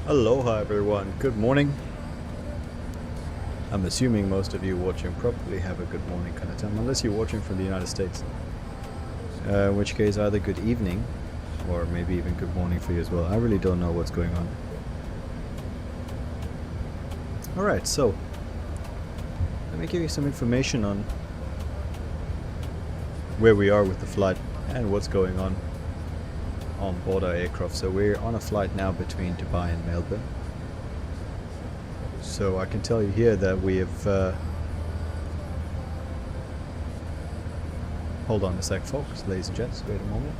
Aloha everyone, good morning. I'm assuming most of you watching probably have a good morning kind of time, unless you're watching from the United States. In which case either good evening, or maybe even good morning for you as well. I really don't know what's going on. Alright, so let me give you some information on where we are with the flight and what's going on board our aircraft. So we're on a flight now between Dubai and Melbourne. So I can tell you here that we have hold on a sec folks, ladies and gents, wait a moment.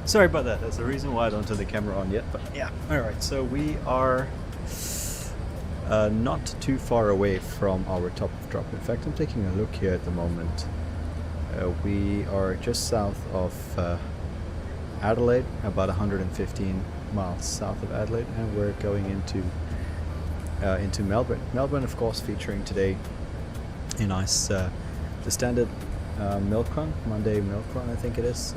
Sorry about that, that's the reason why I don't turn the camera on yet, but yeah. Alright, so we are not too far away from our top of drop. In fact, I'm taking a look here at the moment. We are just south of Adelaide, about 115 miles south of Adelaide, and we're going into Melbourne. Melbourne, of course, featuring today a nice, the standard milk run, Monday milk run, I think it is.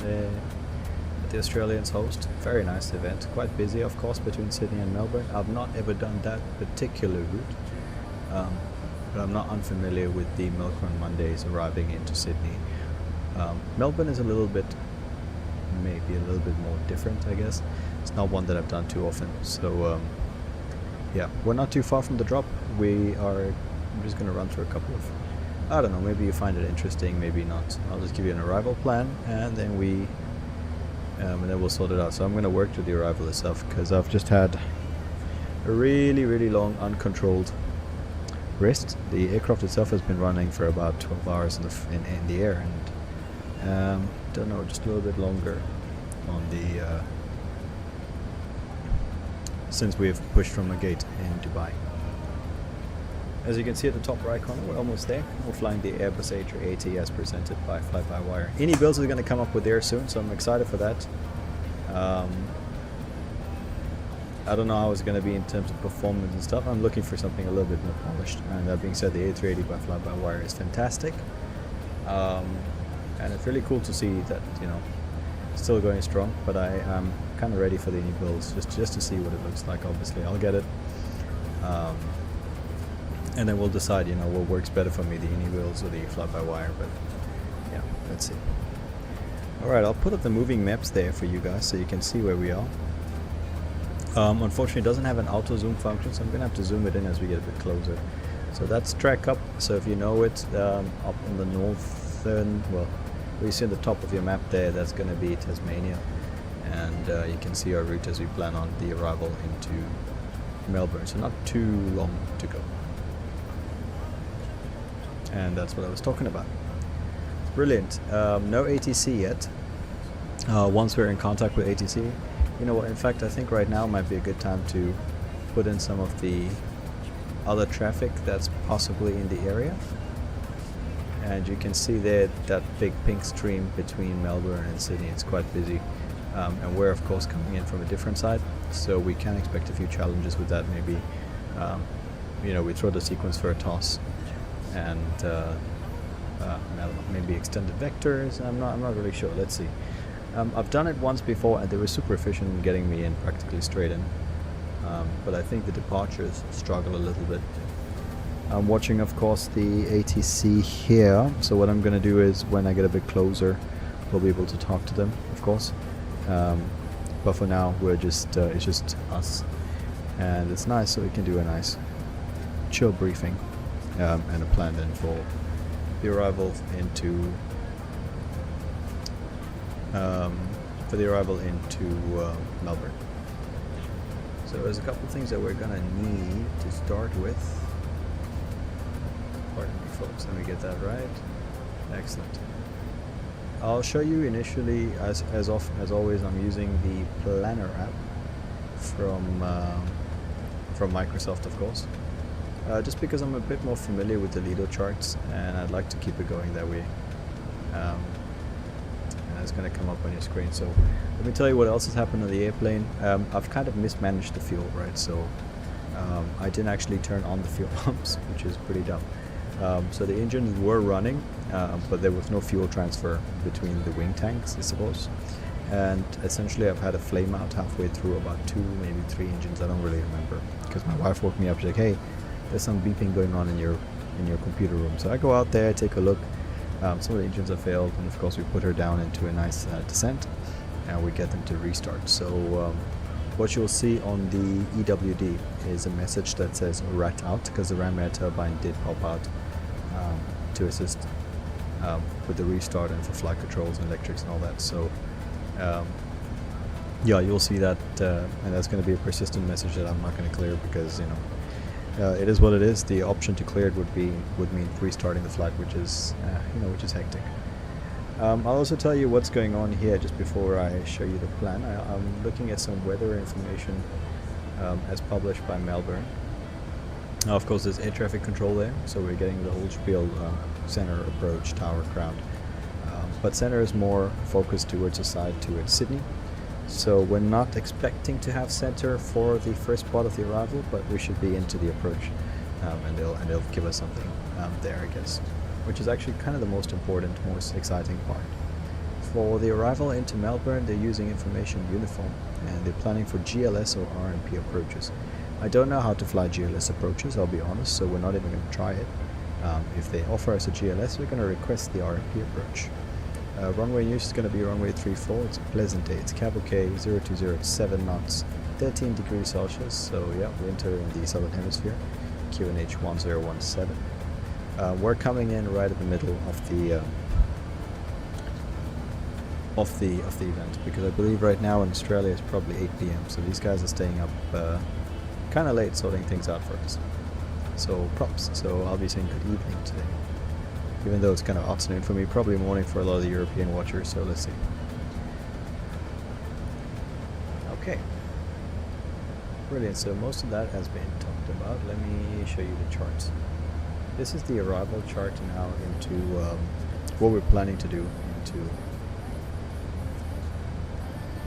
The Australians host. Very nice event. Quite busy, of course, between Sydney and Melbourne. I've not ever done that particular route, but I'm not unfamiliar with the Milk Run Mondays arriving into Sydney. Melbourne is maybe a little bit more different, I guess. It's not one that I've done too often. So, yeah, we're not too far from the drop. I'm just going to run through a couple of, I don't know, maybe you find it interesting, maybe not. I'll just give you an arrival plan, and then we'll sort it out. So I'm going to work through the arrival itself, because I've just had a really long uncontrolled rest. The aircraft itself has been running for about 12 hours in the air, and don't know, just a little bit longer on the since we've pushed from a gate in Dubai. As you can see at the top right corner, we're almost there. We're flying the Airbus A380 as presented by Flybywire. Any builds are going to come up with there soon, so I'm excited for that. I don't know how it's going to be in terms of performance and stuff. I'm looking for something a little bit more polished. And that being said, the A380 by Flybywire is fantastic. And it's really cool to see that, still going strong. But I am kind of ready for the new builds, just to see what it looks like. Obviously, I'll get it. And then we'll decide, what works better for me, the Uni wheels or the fly-by-wire, but yeah, let's see. Alright, I'll put up the moving maps there for you guys so you can see where we are. Unfortunately, it doesn't have an auto zoom function, so I'm going to have to zoom it in as we get a bit closer. So that's track up, so if you know it, up on the northern, well, you see at the top of your map there, that's going to be Tasmania. And you can see our route as we plan on the arrival into Melbourne, so not too long to go. And that's what I was talking about. Brilliant. No ATC yet. Once we're in contact with ATC, you know what, in fact I think right now might be a good time to put in some of the other traffic that's possibly in the area. And you can see there that big pink stream between Melbourne and Sydney. It's quite busy. And we're of course coming in from a different side, so we can expect a few challenges with that. Maybe we throw the sequence for a toss, and maybe extended vectors. I'm not really sure. Let's see. I've done it once before, and they were super efficient in getting me in practically straight in. But I think the departures struggle a little bit. I'm watching, of course, the ATC here. So what I'm going to do is, when I get a bit closer, we'll be able to talk to them, of course. But for now, we're just it's just us, and it's nice, so we can do a nice chill briefing. And a plan then for the arrival into Melbourne. So there's a couple of things that we're gonna need to start with. Pardon me, folks. Let me get that right. Excellent. I'll show you initially, as always, I'm using the Planner app from Microsoft, of course. Just because I'm a bit more familiar with the Lido charts, and I'd like to keep it going that way. And it's going to come up on your screen. So let me tell you what else has happened on the airplane. I've kind of mismanaged the fuel, right? So I didn't actually turn on the fuel pumps, which is pretty dumb. So the engines were running, but there was no fuel transfer between the wing tanks, I suppose. And essentially I've had a flame out halfway through about 2, maybe 3 engines. I don't really remember, because my wife woke me up. She's like, hey, there's some beeping going on in your computer room. So I go out there, take a look. Some of the engines have failed, and of course we put her down into a nice descent, and we get them to restart. So what you'll see on the EWD is a message that says rat out, because the ram air turbine did pop out to assist with the restart and for flight controls and electrics and all that. So yeah, you'll see that, and that's going to be a persistent message that I'm not going to clear, because it is what it is. The option to clear it would mean restarting the flight, which is which is hectic. I'll also tell you what's going on here just before I show you the plan. I'm looking at some weather information as published by Melbourne. Now, of course, there's air traffic control there, so we're getting the whole spiel: center, approach, tower, ground. But center is more focused towards the side, towards Sydney. So we're not expecting to have center for the first part of the arrival, but we should be into the approach, and they'll give us something there, I guess, which is actually kind of the most important, most exciting part. For the arrival into Melbourne, they're using information uniform, and they're planning for GLS or RMP approaches. I don't know how to fly GLS approaches, I'll be honest, so we're not even going to try it. If they offer us a GLS, we're going to request the RMP approach. Runway news is going to be runway 34. It's a pleasant day. It's cab OK, 020 at 7 knots, 13 degrees Celsius. So yeah, winter in the southern hemisphere. QNH 1017. We're coming in right at the middle of the event, because I believe right now in Australia it's probably 8 p.m. So these guys are staying up kind of late sorting things out for us. So props. So I'll be saying good evening today, even though it's kind of afternoon for me, probably morning for a lot of the European watchers, so let's see. Okay. Brilliant, so most of that has been talked about. Let me show you the charts. This is the arrival chart now into what we're planning to do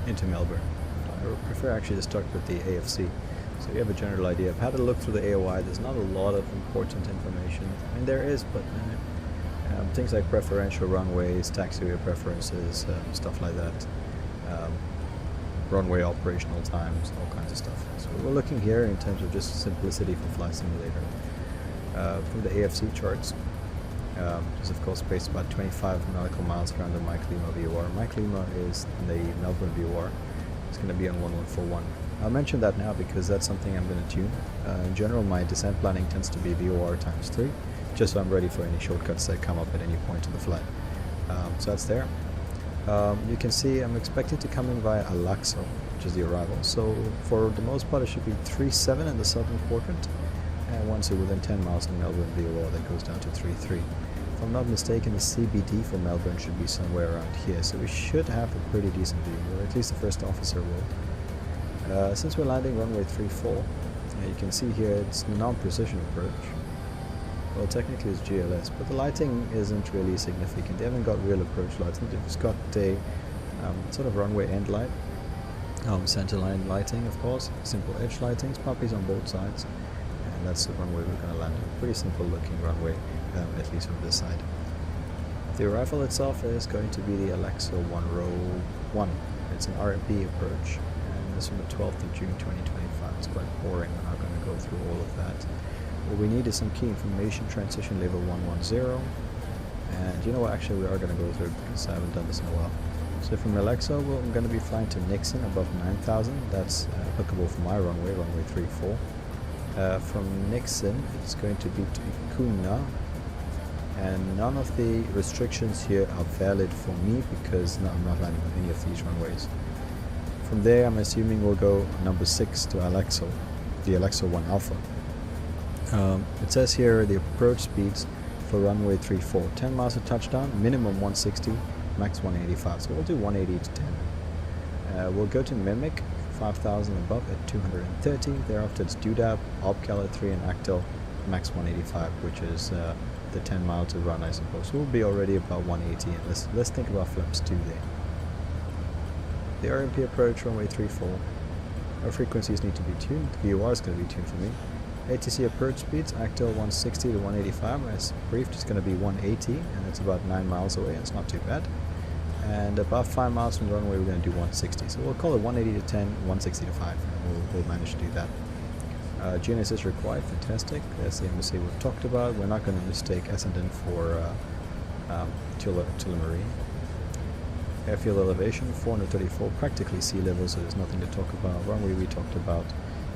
into Melbourne. I would prefer actually to start with the AFC, so you have a general idea. I've had a look through the AOI. There's not a lot of important information. I mean, there is, but things like preferential runways, taxiway preferences, stuff like that, runway operational times, all kinds of stuff. So we're looking here in terms of just simplicity for Flight Simulator. From the AFC charts, is of course based about 25 nautical miles around the Mike Lima VOR. Mike Lima is the Melbourne VOR. It's going to be on 1141. I'll mention that now because that's something I'm going to tune. In general, my descent planning tends to be VOR times 3, just so I'm ready for any shortcuts that come up at any point in the flight. So that's there. You can see I'm expecting to come in via Alaxo, which is the arrival. So for the most part, it should be 3.7 in the southern quadrant. And once you're within 10 miles of Melbourne VOR, that goes down to 3.3. If I'm not mistaken, the CBD for Melbourne should be somewhere around here. So we should have a pretty decent view, or at least the first officer will. Since we're landing runway 34, you can see here it's non-precision approach. Well, technically it's GLS, but the lighting isn't really significant. They haven't got real approach lights. They've just got a sort of runway end light, center line lighting, of course, simple edge lighting, puppies on both sides, and that's the runway we're going to land on. Pretty simple looking runway, at least from this side. The arrival itself is going to be the Alaxo 1 row 1. It's an RMP approach, and it's from the 12th of June 2025. It's quite boring. We're not going to go through all of that. What we need is some key information, transition level 110, and you know what, actually we are going to go through it because I haven't done this in a while. So from Alaxo, I'm going to be flying to Nixon above 9,000, that's applicable for my runway, runway 34. From Nixon, it's going to be to Ikuna, and none of the restrictions here are valid for me because I'm not landing on any of these runways. From there, I'm assuming we'll go number 6 to Alaxo, the Alaxo 1 Alpha. It says here the approach speeds for runway 34, 10 miles to touchdown, minimum 160, max 185. So we'll do 180 to 10. We'll go to Mimic, 5,000 above at 230. Thereafter it's Dudab, Opcala 3 and Actel, max 185, which is the 10 mile to run, I suppose. So we'll be already about 180. And let's think about flaps 2 there. The RMP approach, runway 34. Our frequencies need to be tuned. The VOR is going to be tuned for me. ATC approach speeds, actual 160 to 185. As briefed, it's going to be 180, and it's about 9 miles away. It's not too bad. And about 5 miles from the runway, we're going to do 160. So we'll call it 180 to 10, 160 to 5. And we'll manage to do that. GNS is required. Fantastic. That's the embassy we've talked about. We're not going to mistake Essendon for Tullamarine. Airfield elevation 434, practically sea level, so there's nothing to talk about. Runway we talked about.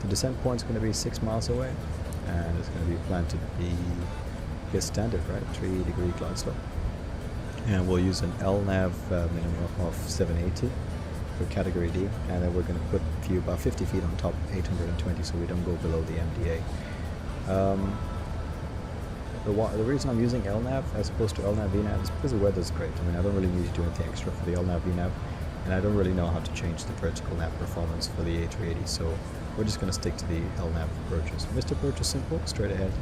The descent point is going to be 6 miles away, and it's going to be planned to be, I guess, standard, right? 3-degree glide slope. And we'll use an LNAV minimum of 780 for category D, and then we're going to put about 50 feet on top, 820, so we don't go below the MDA. The reason I'm using LNAV as opposed to LNAV VNAV is because the weather's great. I mean, I don't really need to do anything extra for the LNAV VNAV, and I don't really know how to change the vertical nav performance for the A380, so we're just going to stick to the LNAV approaches. Missed approach is simple, straight ahead,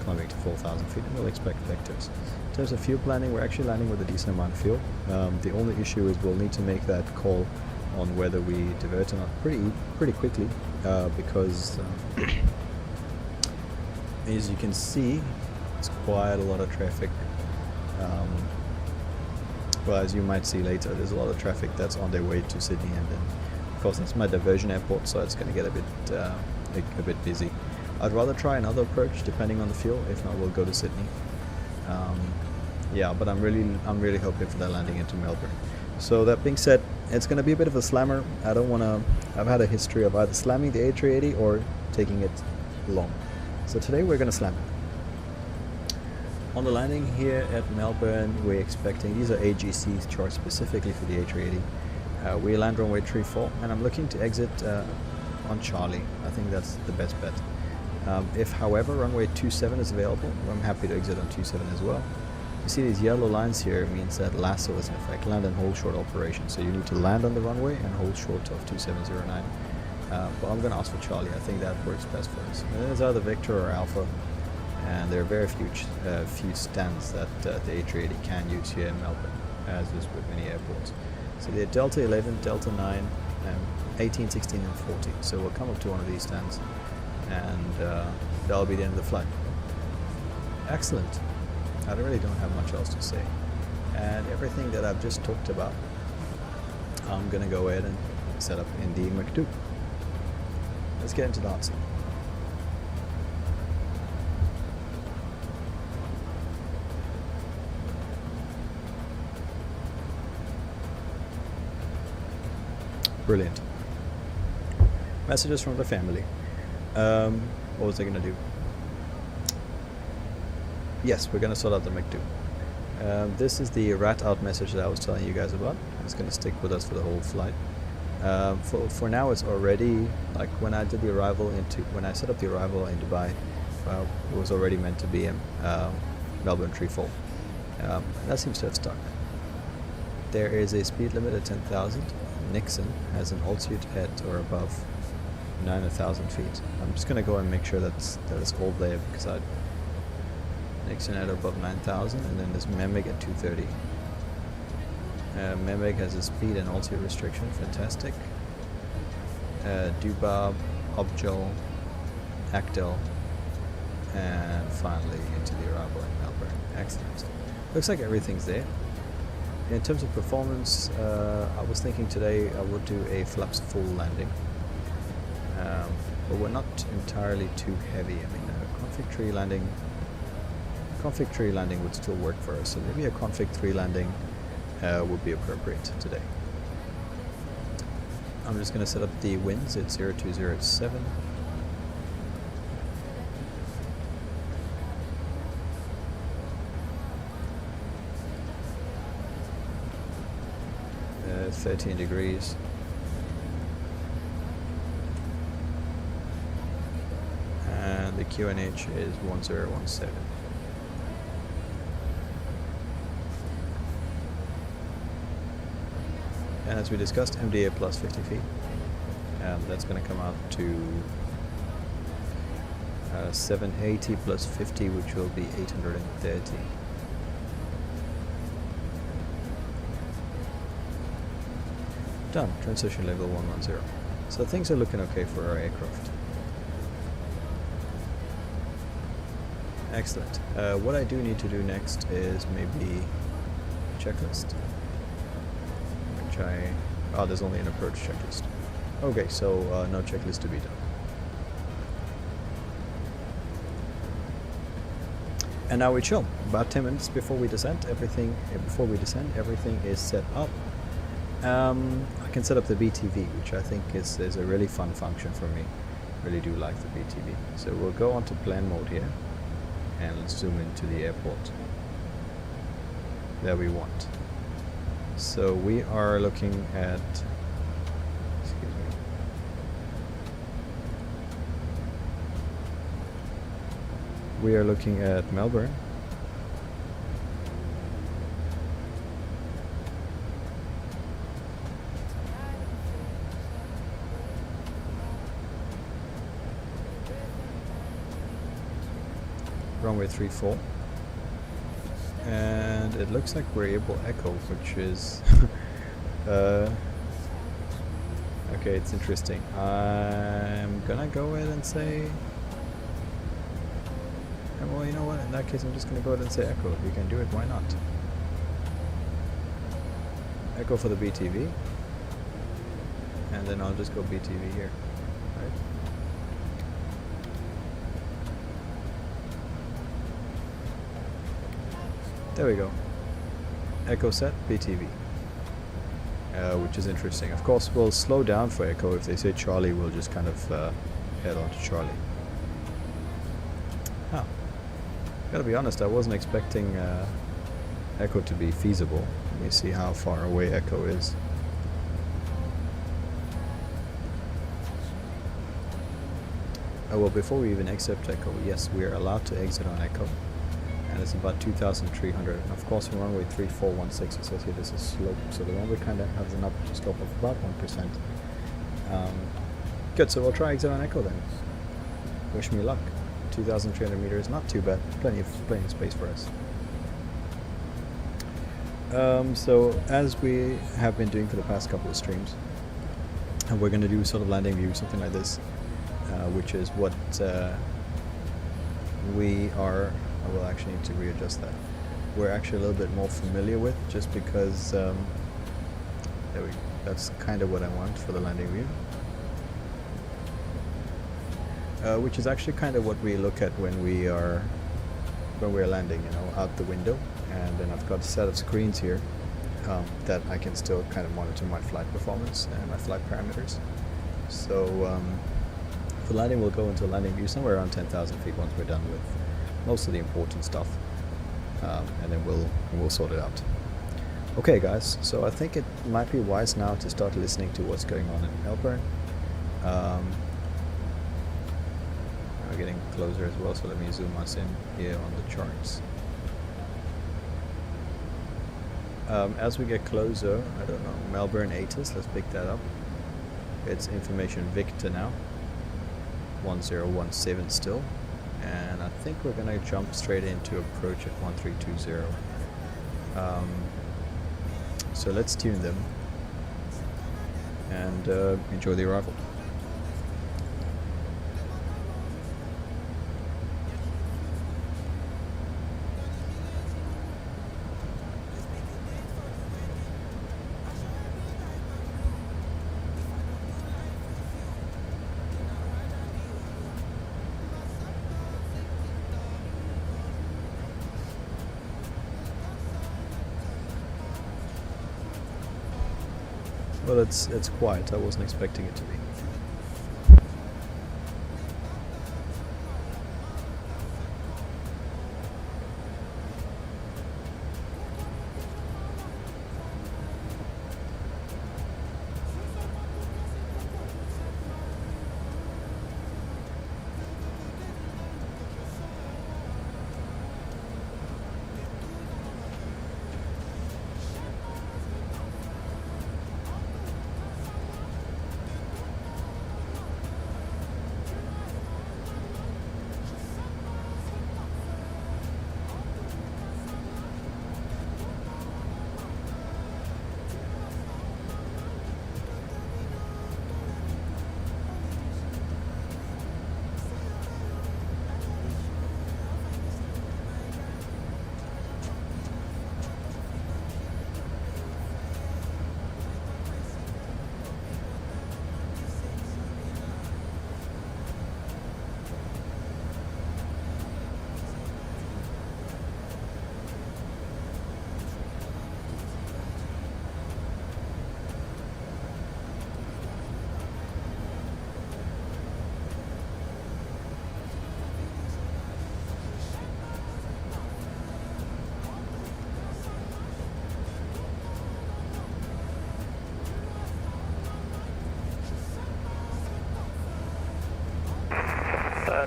climbing to 4,000 feet, and we'll expect vectors. In terms of fuel planning, we're actually landing with a decent amount of fuel. The only issue is we'll need to make that call on whether we divert or not pretty quickly, because as you can see, it's quite a lot of traffic. Well, as you might see later, there's a lot of traffic that's on their way to Sydney, and then of course that's my diversion airport, so it's going to get a bit busy. I'd rather try another approach depending on the fuel. If not, we'll go to Sydney. Yeah, but I'm really hoping for that landing into Melbourne. So that being said, it's going to be a bit of a slammer. I don't want to. I've had a history of either slamming the A380 or taking it long. So today we're going to slam it. On the landing here at Melbourne, we're expecting, these are AGCs charged specifically for the A380. We land runway 34, and I'm looking to exit on Charlie. I think that's the best bet. If, however, runway 27 is available, I'm happy to exit on 27 as well. You see these yellow lines here means that LASSO is in effect, land and hold short operation. So you need to land on the runway and hold short of 2709. But I'm going to ask for Charlie. I think that works best for us. And then there's either Victor or Alpha. And there are very few stands that the A380 can use here in Melbourne, as is with many airports. So they're Delta 11, Delta 9, 18, 16 and 14. So we'll come up to one of these stands, and that'll be the end of the flight. Excellent. I really don't have much else to say. And everything that I've just talked about, I'm going to go ahead and set up in the McDo. Let's get into the hot seat. Brilliant. Messages from the family. What was I going to do? Yes, we're going to sort out the McDo. This is the rat out message that I was telling you guys about. It's going to stick with us for the whole flight. For now, it's already, like when I set up the arrival in Dubai, it was already meant to be in Melbourne Treefall. That seems to have stuck. There is a speed limit at 10,000. Nixon has an altitude at or above 9,000 feet. I'm just going to go and make sure that it's all there, because Nixon at above 9,000, and then there's Memig at 230. Memig has a speed and altitude restriction. Fantastic. Dubab, Objol, Actel, and finally into the arrival in Melbourne. Excellent. Looks like everything's there. In terms of performance, I was thinking today I would do a flaps full landing, but we're not entirely too heavy. I mean, config 3 landing would still work for us, so maybe a config 3 landing would be appropriate today. I'm just going to set up the winds at 0207. Uh, 13 degrees. And the QNH is 1017. And as we discussed, MDA plus 50 feet. That's going to come out to 780 plus 50, which will be 830. Done. Transition level 110. So things are looking okay for our aircraft. Excellent. What I do need to do next is maybe checklist, which there's only an approach checklist. Okay, so no checklist to be done. And now we chill. About 10 minutes before we descend, everything is set up. I can set up the BTV, which I think is a really fun function for me. Really do like the BTV. So we'll go on to plan mode here, and let's zoom into the airport that we want. So we are looking at, excuse me, we are looking at Melbourne. Runway 34, and it looks like we're able to echo, which is okay, it's interesting. I'm gonna go ahead and say, well, you know what, in that case I'm just gonna go ahead and say echo. If you can do it, why not? Echo for the BTV, and then I'll just go BTV here, right? There we go. Echo set, BTV. Which is interesting. Of course, we'll slow down for echo. If they say Charlie, we'll just kind of head on to Charlie. Huh. Gotta be honest, I wasn't expecting echo to be feasible. Let me see how far away echo is. Oh, well, before we even accept echo, yes, we're allowed to exit on echo. And it's about 2,300. And of course, on runway 3416, it says here this is slope, so the runway kind of has an upper slope of about 1%. Good, so we'll try exit on echo then. Wish me luck. 2,300 meters, not too bad. Plenty of space for us. So as we have been doing for the past couple of streams, we're going to do sort of landing view, something like this, which is what we are. I will actually need to readjust that. We're actually a little bit more familiar with, just because there we go. That's kind of what I want for the landing view, which is actually kind of what we look at when we're landing, you know, out the window. And then I've got a set of screens here that I can still kind of monitor my flight performance and my flight parameters. So for landing, we'll go into landing view somewhere around 10,000 feet once we're done with most of the important stuff, and then we'll sort it out. Okay, guys, so I think it might be wise now to start listening to what's going on in Melbourne. We're getting closer as well, so let me zoom us in here on the charts. As we get closer, I don't know, Melbourne ATIS, let's pick that up. It's information Victor now, 1017 still. And I think we're going to jump straight into approach at 1320. So let's tune them and enjoy the arrival. Well, it's quiet. I wasn't expecting it to be.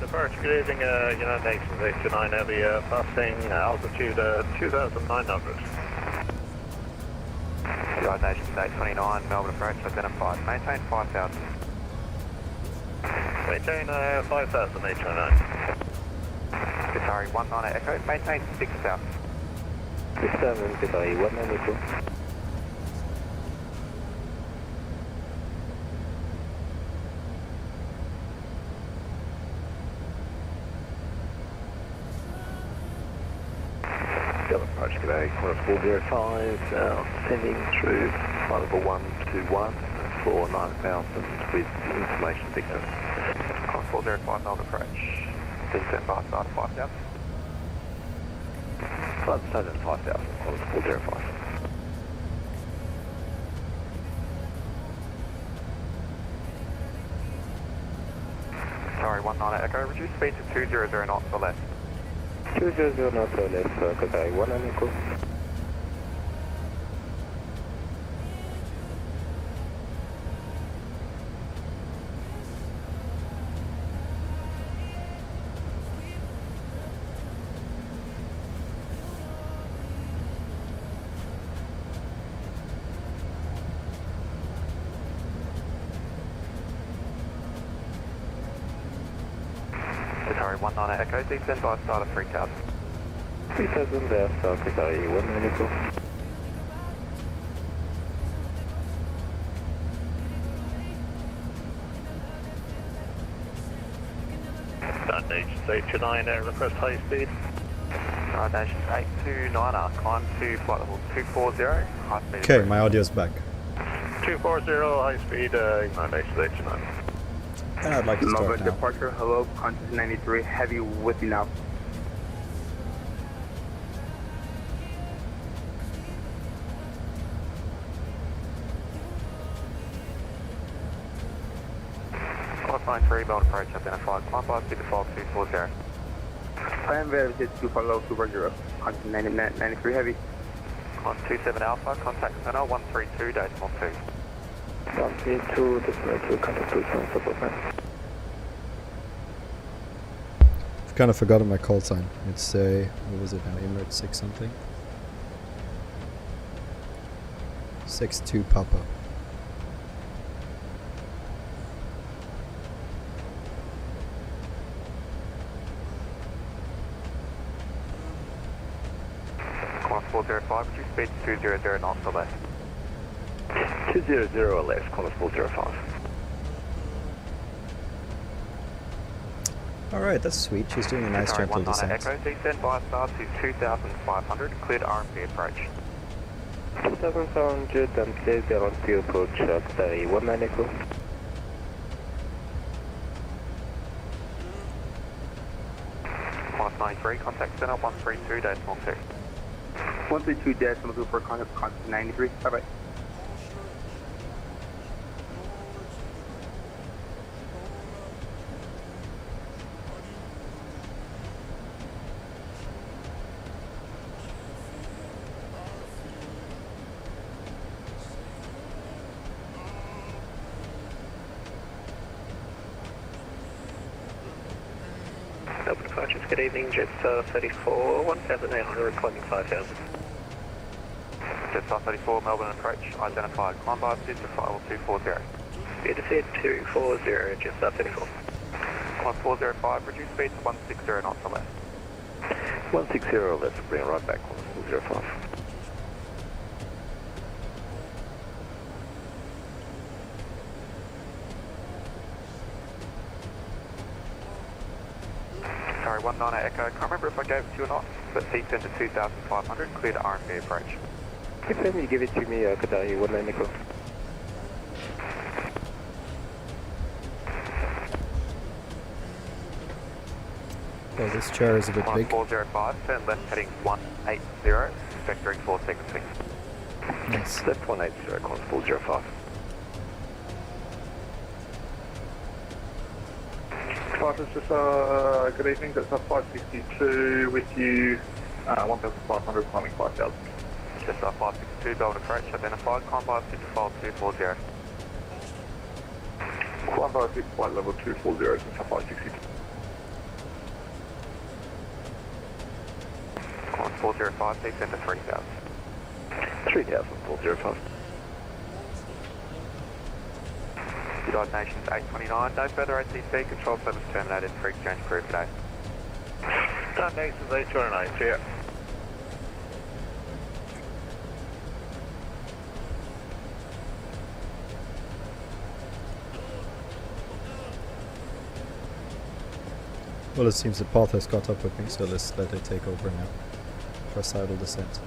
Departure, good evening, United Nations 829 Heavy, passing altitude 2,900. United Nations 829, Melbourne approach, identified, maintain 5,000. Maintain 5,000, 829. Qatari 19 Echo, maintain 6,000. 67, Qatari 19 Echo. Approach today, quarter 405, sending through flight level 121 for 9,000 with information signal. Quarter 405, Melbourne approach, descent by side 5,000. Flight Sergeant 5,000, quarter 405. Sorry, 19 Echo, reduce speed to 200 knots or less. 200 knots or less, Qatari 19 Echo. Qatari 19 Echo, descend by side of 3,000. 3000 there, Qatari 19 Echo. United Nations 829, request high speed. United Nations 829, climb to flight level 240, high speed. Okay, my audio's back. 240, high speed, United Nations 829. And I'd like to start Melbourne now. departure, hello, Qantas 93, heavy with you now. Flight 93, Melbourne approach, identified, climb by speed default 240. Plan verified 240, Qantas 93, heavy. Climb 27 Alpha, contact center 132.2. 132, decimal contact 27, support line. I've kind of forgotten my call sign. It's a, what was it now, Emirates 6 something? 62 Papa. Climb 405, reduce speed to 200 knots or less. 200 or less, quarter 405. Alright, that's sweet. She's doing a nice Qatari gentle 19 descent. Echo, descend by star to 2,500, cleared RMP approach. 2700 and clear the RMP approach, Qatari 19 Echo. Qantas 93, contact center 132.2. 132 for Qantas 93, bye bye. Melbourne departures, good evening, Jetstar 34, 1,800, climbing 5,000. Jetstar 34, Melbourne approach, identified, climb by speed to flight level 240. Speed to feed 240, Jetstar 34. Climb 405, reduce speed to 160 knots or less. 160 or less, bring it right back, quarter 405. Sorry, 19 Echo, can't remember if I gave it to you or not, but descend to 2,500, cleared RMP approach. If you give it to me, Qatari 19 Echo. Oh, this chair is a bit Climb big. 405, turn left heading 180, vectoring 4 seconds 6. Nice. Left 180, quarter 405. Departures, just good evening, that's 562 with you, 1,500, climbing 5,000. Jetstar 562, Melbourne approach, identified, climb by speed default 240. Climb by 6 flight level 240, just 562. 405, descend to 3000. 3000, 405. United Nations 829, no further ATC, control service terminated for exchange crew today. United Nations 829, clear. Well, it seems the path has caught up with me, so let's let it take over now. Press idle descent.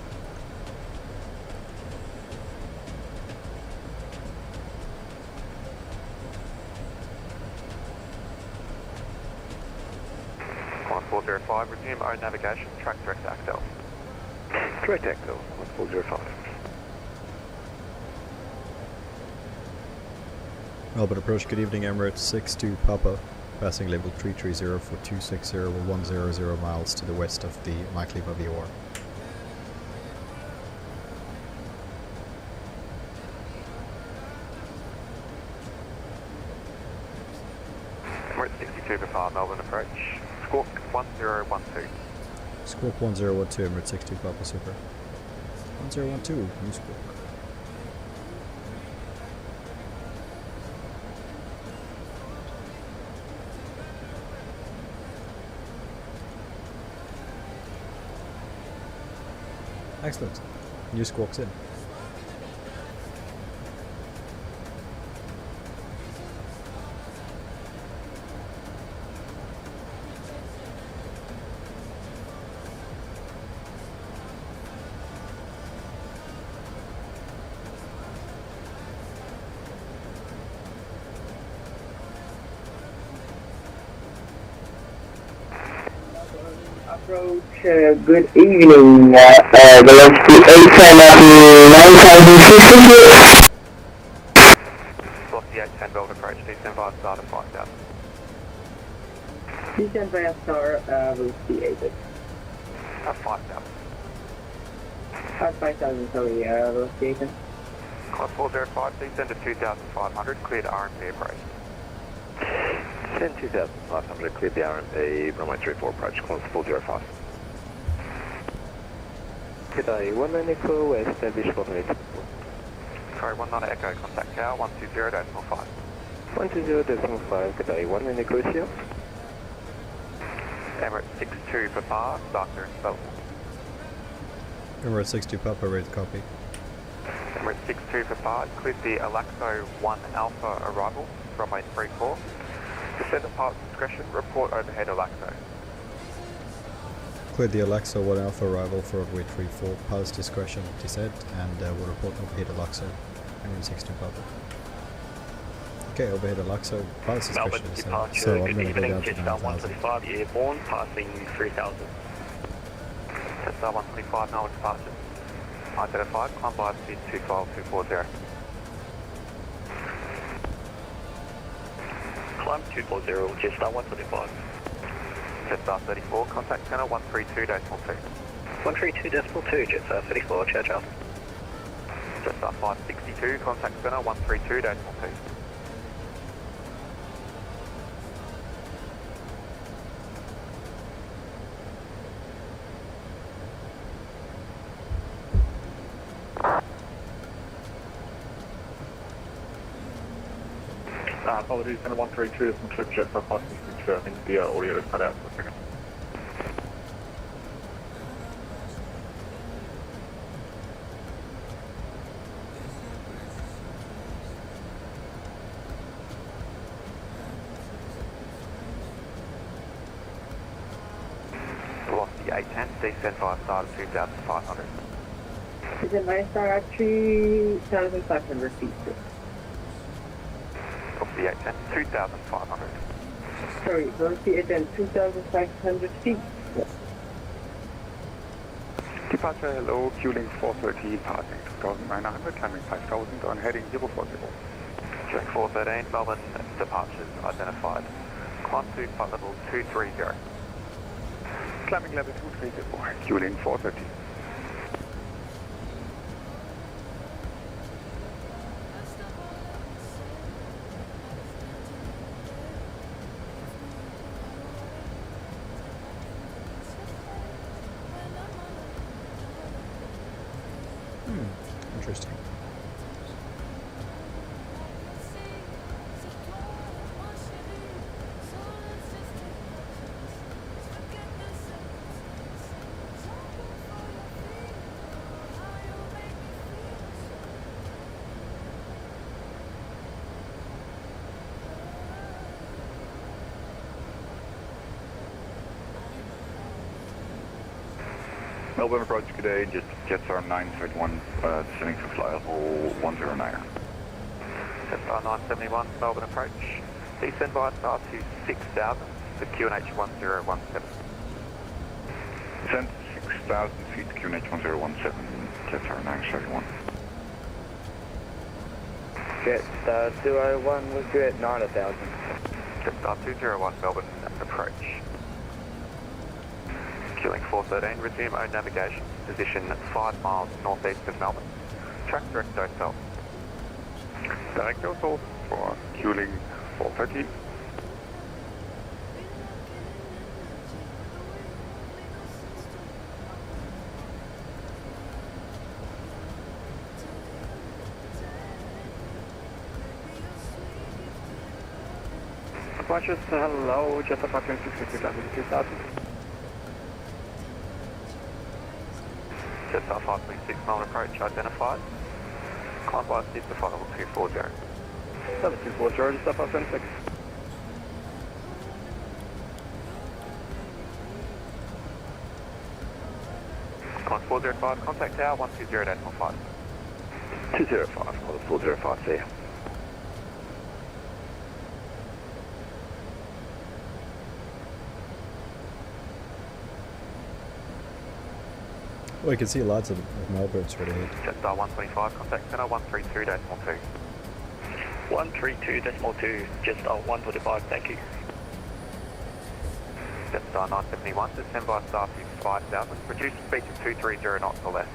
Climb 405, resume own navigation, track direct to Actel. Direct Actel, 405. Melbourne approach, good evening, Emirates 62 Papa. Passing level 330 for 260 with 100 miles to the west of the Mike Lima VOR. Emirates 62 Papa, Melbourne approach. Squawk 1012. Squawk 1012, Emirates 62 Papa Super. 1012, new squawk. Excellent. New squawks in. Approach, good evening, velocity 810 Velocity 810 Melbourne approach, descend via start at 5000. Descend via star, velocity 8. At 5000. At 5000, sorry, velocity 8. Climb 405, descend to 2500, clear to RMP approach. Descend 2500, clear the RMP, runway 34 approach, climb 405. G'day, 19 Echo, establish 180. Sorry, 19 Echo, contact tower 120.5. 120.5, g'day, 19 Echo here. Emirates 62 Papa, start clearance development. Emirates 62 Papa, ready to copy. Emirates 62 Papa, cleared the Alaxo 1 Alpha arrival, runway 34. Descend at pilot's discretion, report overhead Alaxo. Cleared the Alexa 1 Alpha arrival for runway 34, pilot's discretion, descent, and will report overhead Alexa, Emirates 62 Papa. Okay, overhead Alexa, pilot's discretion, descent. So I'm going to go down to 9,000. Airborne, passing 3000. Cessna 125, Melbourne departure. Identified, climb by speed 25240. Climb 240, Jetstar 125. Jetstar 34, contact center 132.2. 132.2, Jetstar 34, ciao ciao. Jetstar 562, contact center 132.2. Apologies, center 132 from Trip Jet for passing 6, I think the audio is cut out for a second. Velocity 810, descend via start at 2500. Descend via star at 3,500 feet. Velocity 810, 2500. Sorry, velocity 810, 2,500 feet. Departure hello, Q-Link 413, passing 2900, climbing 5000 on heading 040. Check 413, Melbourne departures identified. Climb to flight level 230. Climbing level 230, Q-Link 413. interesting. Melbourne approach today, just Jetstar 931, descending to fly level 109. Jetstar 971, Melbourne approach. Descend via star to 6000 to QNH 1017. Descend 6,000 feet, QNH 1017, Jetstar 931. Jetstar 201 was due at 9,000. Jetstar 201, Melbourne approach. Queuing 413, resume own navigation. Position 5 miles northeast of Melbourne. Track direct south. Direct south for Queuing 413. Approaches, hello, Jetstar 526, 2000. Jetstar 526, Melbourne approach identified. Climb by steep to flight level 240. 7240, Jetstar 526. Climb 405, contact tower 120.5. 205, call it 405, see ya. Well, you can see lots of Melbournes right ahead. Jetstar 125, contact center 132.2. 132.2, Jetstar 125, thank you. Jetstar 971, descend by star to 5000, reduce speed to 230 knots or less.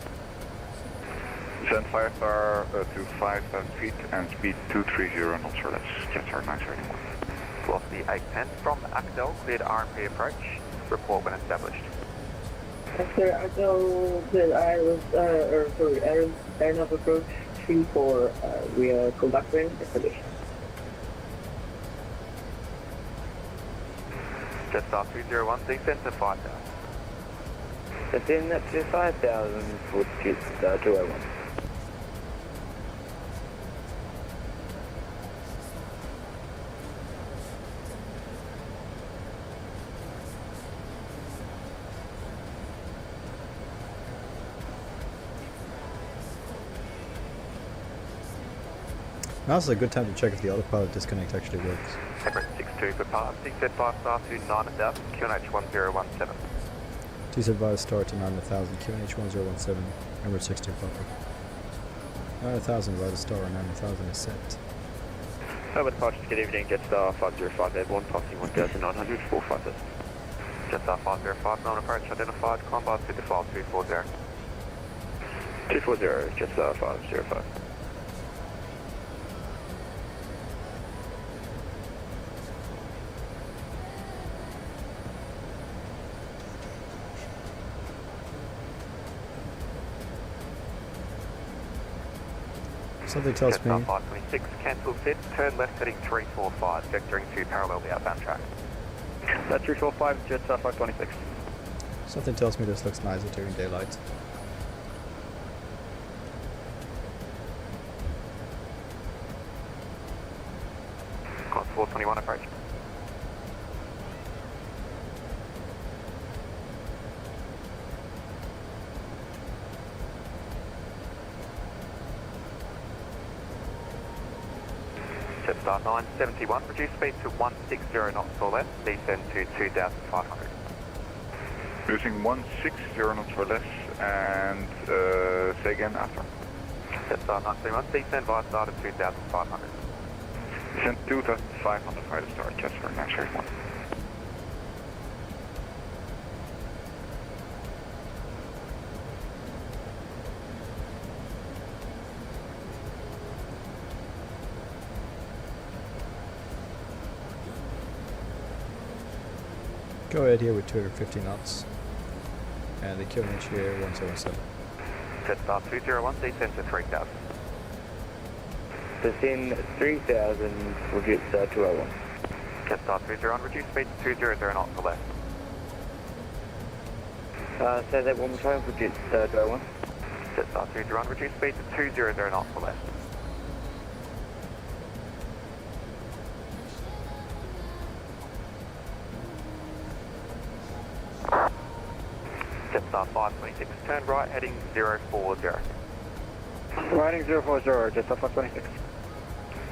Descend 5 star to 5,000 feet and speed 230 knots or less, Jetstar 931. Velocity 810 from Axel, cleared RMP approach. Report when established. Sir, I know that I was, airnav approach 34, we are conducting escalation. Jetstar 201, descend to 5000. Descend to 5,000 for Jetstar 201. Now's a good time to check if the autopilot disconnect actually works. Emirates 62 for pass, descend 5 star to 9000, QNH 1017. Descend via star to 9000, QNH 1017, Emirates 62 Papa. 9000 via the star, 9000 is set. Melbourne approach, good evening, Jetstar 505 Airborne, passing 1900, 450. Jetstar 505, Melbourne approach identified, climb by speed to file 240. 240, Jetstar 505. Something tells me... Jetstar 526, cancel set, turn left heading 345, vectoring to parallel the outbound track. That's 345, Jetstar 526. Something tells me this looks nicer during daylight. Cost 421 approach. Jetstar 971, reduce speed to 160 knots or less, descend to 2500. Using 160 knots or less, and say again after. Jetstar 971, descend via star to 2500. Descend 2,500 via the star, Jetstar 931. Go ahead here with 250 knots. And the QNH here 177. Jetstar 201, descend to 3000. Descend 3000 for Jetstar 201. Jetstar 201, reduce speed to 200 knots to left. Say that one more time for Jetstar 201. Jetstar 201, reduce speed to 200 knots to left. Jetstar 526, turn right heading 040. Riding 040, Jetstar 526.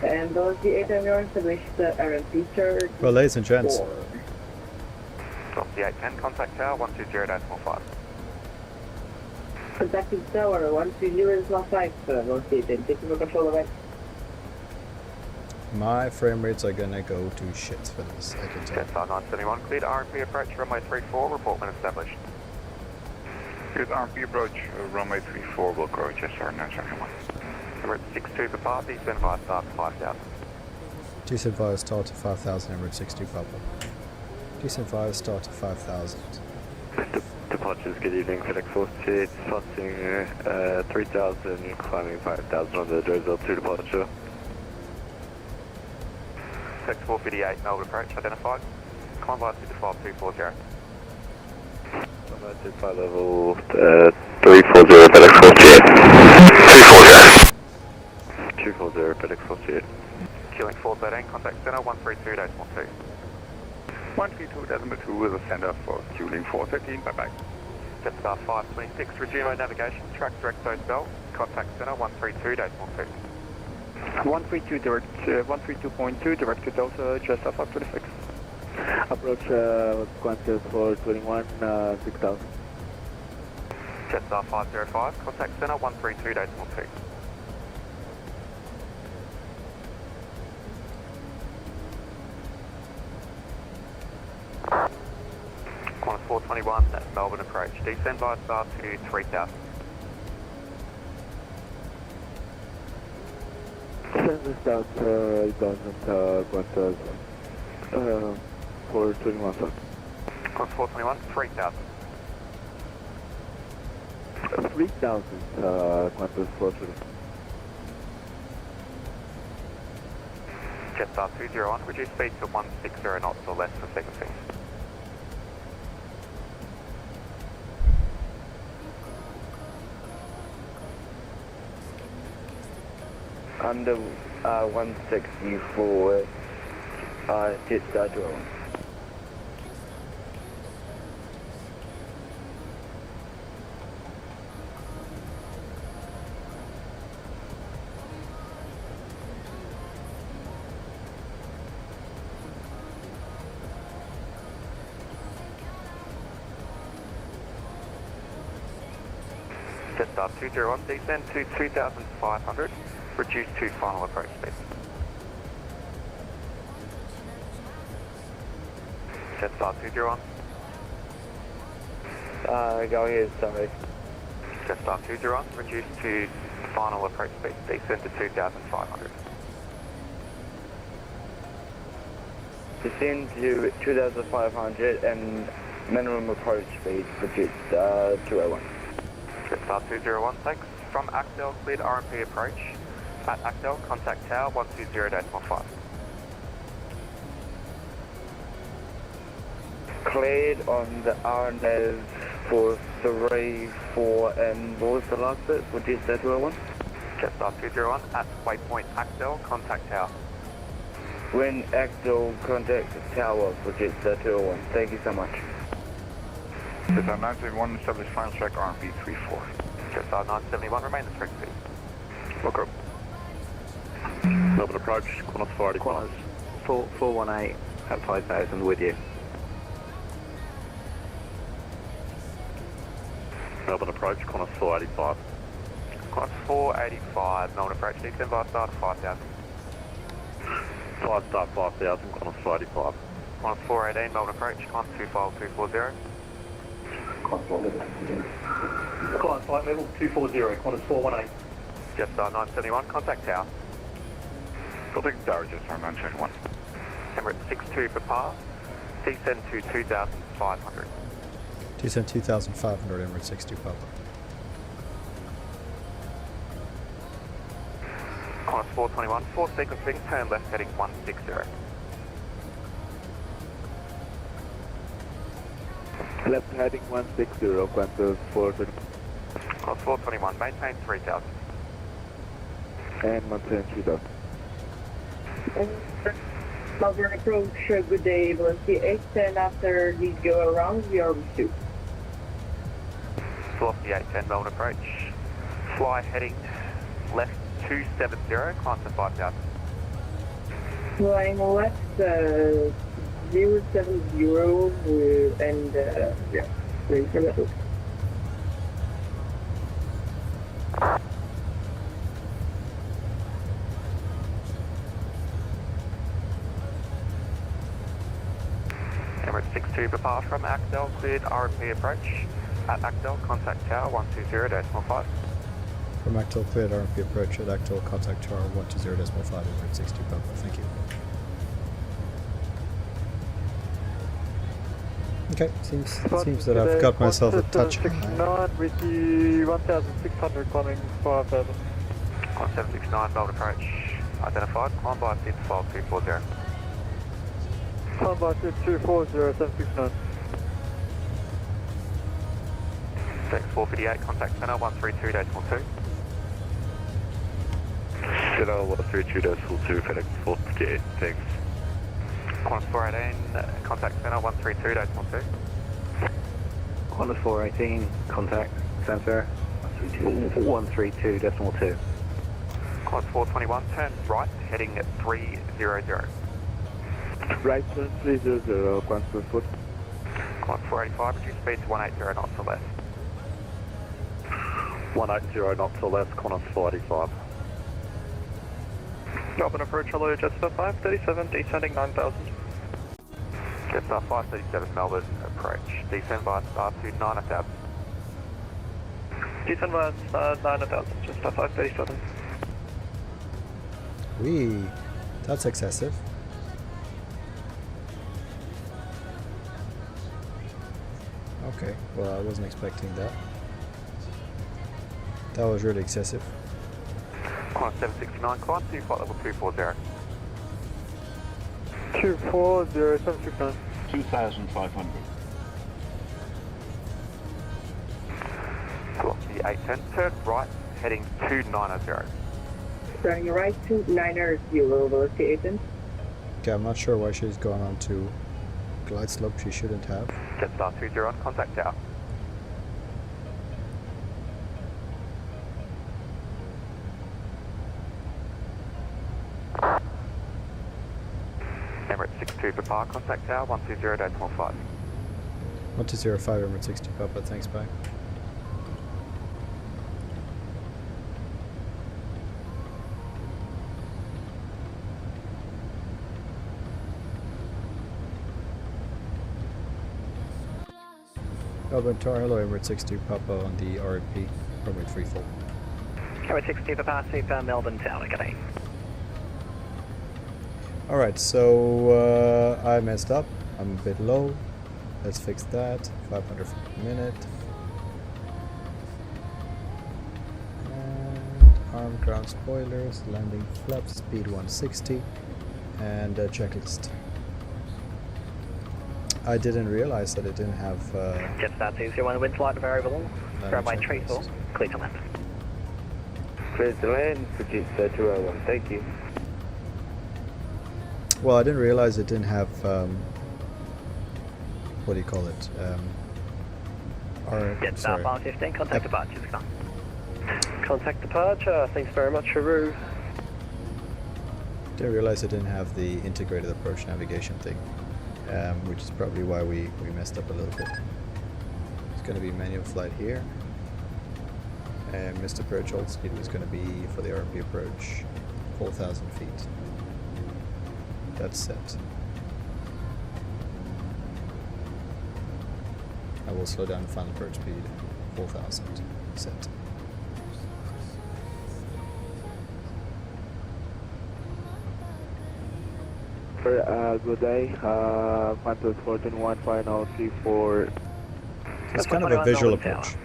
And those the 8 hours established RMP chart. Well, ladies and gents, Drop the 810, contact tower 120.45. Contacting tower 130.5, North 8 and taking control of it. my frame rates are gonna go to shit for this, I can tell. Jetstar 971, cleared RMP approach runway 34, report when established. Good RP approach, runway 34 will go Jetstar 971. Emirates 62 for part, descend via start 5000. Decent via start to 5,000, Emirates 62 Papa. Decent via start to 5,000. Departures, good evening, FedEx 46, passing 3000, climbing 5000 on the Dozell 2 departure. FedEx 458, Melbourne approach identified. Climb via 5240. To flight level 340, FedEx 48. 240, FedEx 48. Killing 413, contact center 132.2. 132.2 with a center for fueling 413, bye bye. Jetstar 526, resume navigation, track direct Dose Bell, contact center 132.2. 132 direct, 132.2 direct to Delta, Jetstar 526. Approach Qantas for 21, 6000. Jetstar 505, contact center 132.2. Qantas 421, that's Melbourne approach. Descend via star to 3000. Send this down to 1000 Qantas for 21, sir. Qantas 421, 3000. 3000 Qantas for 21. Jetstar 201, reduce speed to 160 knots or less for sequencing. Under 164, Jetstar 201. Jetstar 201, descend to 2500, reduce to final approach speed. Jetstar 201, Go ahead, sorry. Jetstar 201, reduce to final approach speed, descend to 2500. Descend to 2500 and minimum approach speed for Jetstar 201. Jetstar 201, thanks. From Actel, cleared RMP approach. At Actel, contact tower 120.15. Cleared on the RNAV for 3-4 and what was the last bit for Jetstar 201? Jetstar 201, at waypoint Actel, contact tower. When Actel contact tower for Jetstar 201. Thank you so much. Jetstar 971, establish final track RMP 34. Jetstar 971, remain the correct speed. Welcome. Melbourne approach, Qantas 485. 418 at 5000 with you. Melbourne approach, Qantas 485. Qantas 485, Melbourne approach, descend via star to 5000. 5 star 5000, Qantas 485. Qantas 418, Melbourne approach, climb 25240. Client flight level 240, Qantas 418. Jetstar 971, contact tower. Building tower, Jetstar 971. Emirates 62 for par, descend to 2500. Descent 2,500, Emirates 62 Papa. 421, 4 sequencing, turn left heading 160. Left heading 160, Qantas 420. Class 421, maintain 3000. And maintain 3000. Melbourne approach, good day, Velocity 8, and after these go around, we are with you. Velocity 810, Melbourne approach. Fly heading left 270, climb to 5000. Flying left, 070, and, yeah, ready for that. Emirates 62, depart from Actel, cleared RMP approach. At Actel, contact tower 120.5. From Actel cleared RMP approach at Actel, contact tower 120.5 over at 62 Papa. Thank you. Okay, seems that I've got myself a touch high. 9 with the 1600 climbing 5000. 1769, Melbourne approach. Identified, climb by FIT file 240. Climb by 240, 769. Dex 458, contact center 132.2. Center 132.2, FedEx 458, thanks. Qantas 418, contact center 132.2. Qantas 418, contact center 132.2. Qantas 421, turn right, heading at 300. Right turn 300, Qantas 4. Qantas 485, reduce speed to 180 knots or less. 180 knots or less, Qantas 485. Melbourne approach, hello, Jetstar 537, descending 9000. Jetstar 537, Melbourne approach. Descend via star to 9000. Descend via 9000, Jetstar 537. Wee, that's excessive. Okay, well I wasn't expecting that. That was really excessive. Qantas 769, climb to flight level 240. 240, 769. 2500. Velocity 810, turn right, heading 290. Turning right to 90, Velocity 8. Okay, I'm not sure why she's gone on to glide slope she shouldn't have. Jetstar 20 on contact tower. Emirates 62 depart, contact tower 120.5. 1205 Emirates 62 Papa, thanks, bye. Melbourne Tower, hello Emirates 62 Papa on the RMP, runway 34. Emirates 62 Papa, southbound Melbourne Tower, good day. Alright, so I messed up. I'm a bit low. Let's fix that. 500 feet per minute. And arm ground spoilers, landing flaps, speed 160, and checklist. I didn't realize that it didn't have. Jetstar 201, wind light variable. Runway 34, clear to land. Clear to land for Jetstar 201, thank you. Well, I didn't realize it didn't have. What do you call it? Jetstar 515, contact departure. Contact departure, thanks very much, Haru. Didn't realize it didn't have the integrated approach navigation thing, which is probably why we messed up a little bit. It's going to be manual flight here, and missed approach hold speed was going to be for the RMP approach 4,000 feet. That's set. I will slow down final approach speed 4,000 set. Good day. Qantas 421 final 34. It's kind of a visual approach.